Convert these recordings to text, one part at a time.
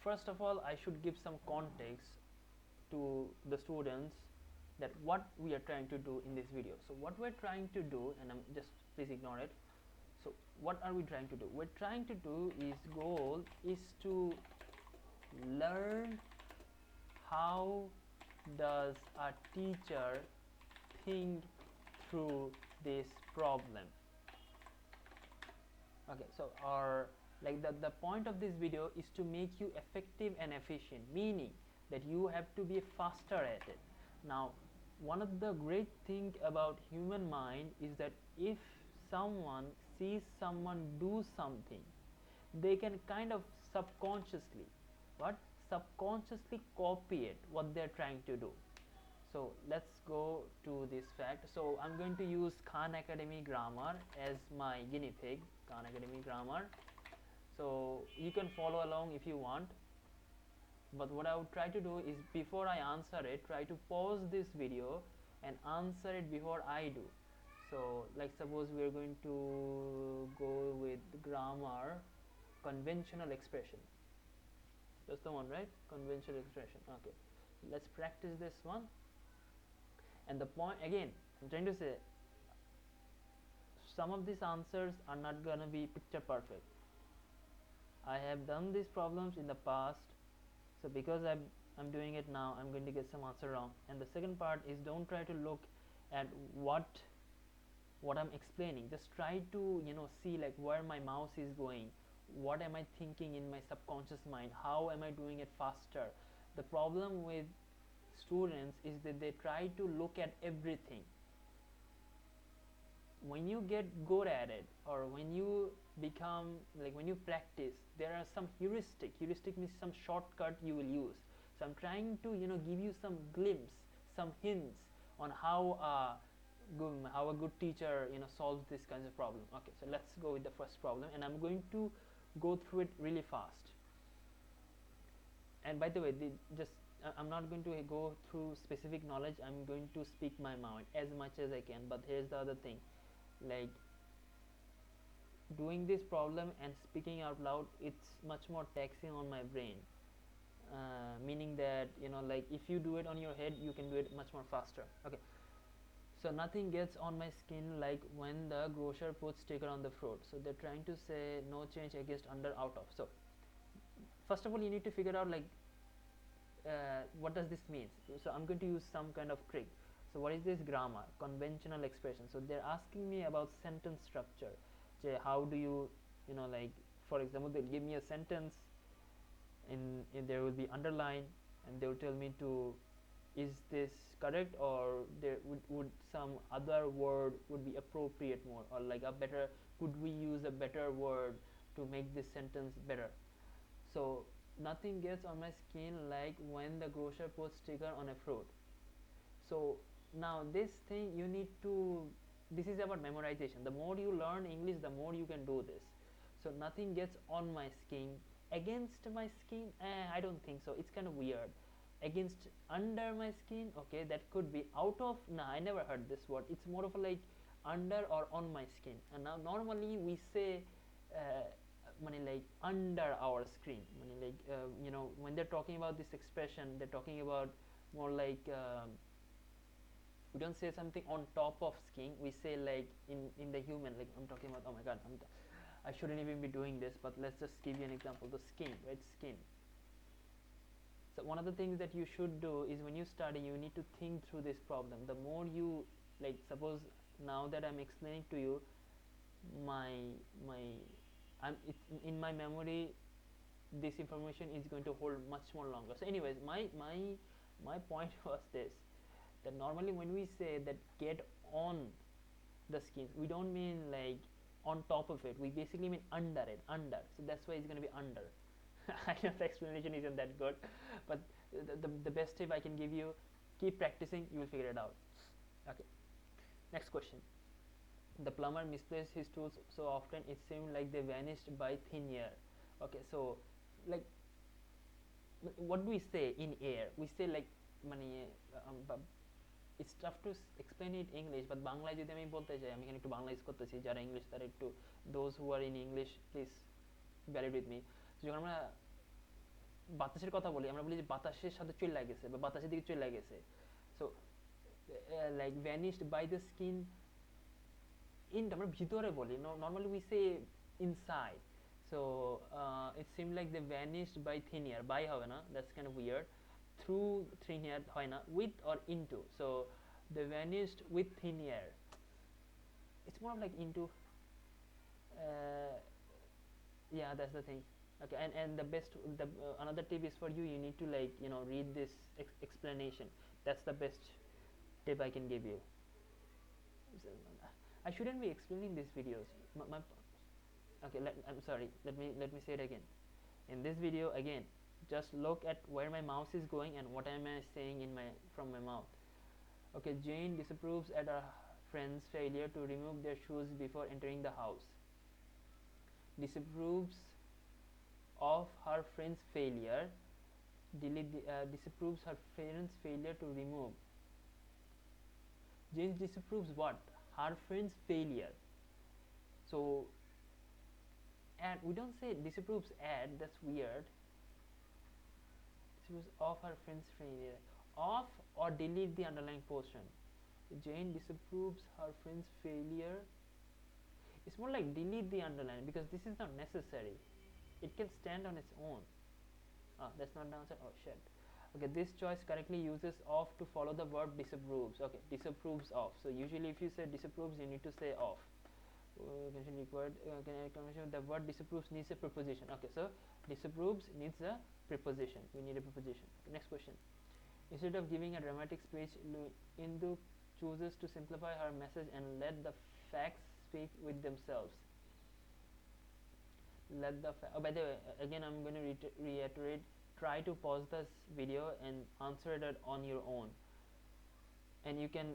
first of all I should give some context to the students that what we are trying to do in this video. So what we're trying to do, and I'm just, please ignore it. So what are we trying to do? We're trying to do is, goal is to learn how does a teacher think through this problem. Okay, so our, like, the point of this video is to make you effective and efficient, meaning that you have to be faster at it. Now, one of the great thing about human mind is that if someone sees someone do something, they can kind of subconsciously, what, subconsciously copy it, what they're trying to do. So let's go to this fact. So I'm going to use Khan Academy Grammar as my guinea pig. Khan Academy Grammar. So you can follow along if you want, but what I would try to do is, before I answer it, try to pause this video and answer it before I do. So like, suppose we are going to go with grammar, conventional expression. That's the one, right? Conventional expression. Okay, let's practice this one. And the point again, I'm trying to say, some of these answers are not gonna be picture perfect. I have done these problems in the past, so because I'm doing it now, I'm going to get some answer wrong. And the second part is, don't try to look at what I'm explaining. Just try to, you know, see like where my mouse is going, what am I thinking in my subconscious mind, how am I doing it faster. The problem with students is that they try to look at everything. When you get good at it, or when you become, like, when you practice, there are some heuristic means some shortcut you will use. So I'm trying to, you know, give you some glimpse, some hints on how a good teacher, you know, solves these kinds of problems. Okay, so let's go with the first problem, and I'm going to go through it really fast. And by the way, just I'm not going to go through specific knowledge. I'm going to speak my mind as much as I can. But here's the other thing, like, doing this problem and speaking out loud, it's much more taxing on my brain, meaning that, you know, like, if you do it on your head, you can do it much more faster. Okay, so nothing gets on my skin like when the grocer puts sticker on the fruit. So they're trying to say no change against, under, out of. So first of all, you need to figure out, like, what does this mean. So I'm going to use some kind of trick. So what is this? Grammar, conventional expression. So they're asking me about sentence structure. How do you, you know, like, for example, they'll give me a sentence, in there will be underline, and they will tell me to, is this correct, or there would some other word would be appropriate more, or like a better, could we use a better word to make this sentence better. So nothing gets on my skin like when the grocer puts sticker on a fruit. So now this thing you need to, this is about memorization. The more you learn English, the more you can do this. So nothing gets on my skin, against my skin, I don't think so, it's kind of weird. Against, under my skin, okay, that could be. Out of, nah, I never heard this word. It's more of a, like, under or on my skin. And now normally we say like under our screen, like, you know, when they're talking about this expression, they're talking about more like, we don't say something on top of skin, we say, like, in the human, like, I'm talking about, oh my god, I shouldn't even be doing this, but let's just give you an example. The skin, right? Skin. So one of the things that you should do is, when you study, you need to think through this problem. The more you, like, suppose now that I'm explaining to you, my it's in my memory, this information is going to hold much more longer. So anyways, my point was this, that normally when we say that get on the skin, we don't mean like on top of it, we basically mean under it, under. So that's why it's going to be under. I know the explanation isn't that good, but the best tip I can give you, keep practicing, you will figure it out. Okay, next question. The plumber misplaced his tools so often it seemed like they vanished by thin air. Okay, so, like, what do we say in air? We say, like, it's tough to explain it English, but বাংলায় যদি আমি বলতে চাই, আমি এখানে একটু Bangla use করতেছি, যারা ইংলিশ তারা একটু, those who are in English, please bear it with me. So যখন আমরা বাতাসের কথা বলি, আমরা বলি যে বাতাসের সাথে চলে গেছে বা বাতাসের দিকে চলে গেছে। So like vanished by the skin, in আমরা ভিতরে বলি, normally we say inside. So it seemed like they vanished by thin air, by হবে না, that's kind of weird. Through thin air হয় না, with or into, so they vanished with thin air. It's more of like into, uh, yeah, that's the thing. Okay, and the best, the another tip is for you, you need to like, you know, read this explanation. That's the best tip I can give you. I shouldn't be explaining these videos. Okay, I'm sorry, let me say it again. In this video again, just look at where my mouse is going and what am I saying in my from my mouth. Okay, Jane disapproves at her friend's failure to remove their shoes before entering the house. Disapproves of her friend's failure, disapproves her friend's failure to remove. Jane disapproves what? Her friend's failure. So, and we don't say disapproves at, that's weird. Disapproves of her friend's failure. Of or delete the underlying portion. Jane disapproves her friend's failure. It's more like delete the underline because this is not necessary. It can stand on its own. That's not the answer. Oh shit. Okay, this choice correctly uses of to follow the verb disapproves. Okay, disapproves of. So usually if you say disapproves, you need to say of. Required. The word disapproves needs a preposition. Okay, so disapproves needs a preposition. We need a preposition. Okay, next question. Instead of giving a dramatic speech, Indu chooses to simplify her message and let the facts speak with themselves. Oh, by the way, again I'm going to reiterate, try to pause this video and answer it on your own, and you can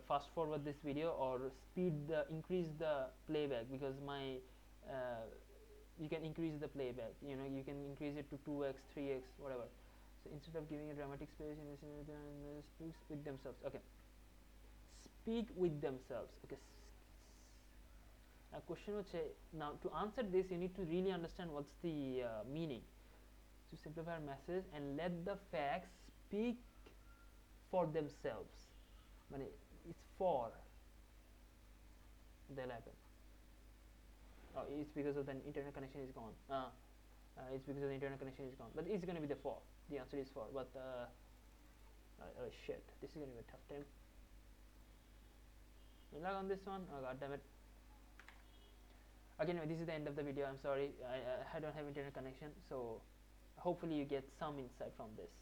fast forward this video or increase the playback, because my you can increase the playback, you know, you can increase it to 2x 3x whatever. So instead of giving a dramatic speech, speaks with themselves. Okay, speak with themselves. Okay, question হচ্ছে, now to answer this you need to really understand what's the meaning. To simplify our message and let the facts speak for themselves, মানে it's for, they'll happen. Oh, it's because of the internet connection is gone. It's because of the internet connection is gone, but it's going to be the for. The answer is for, but oh shit, this is going to be a tough time. Good luck on this one. Oh god damn it. Okay, anyway, this is the end of the video. I'm sorry, I don't have internet connection, so hopefully you get some insight from this.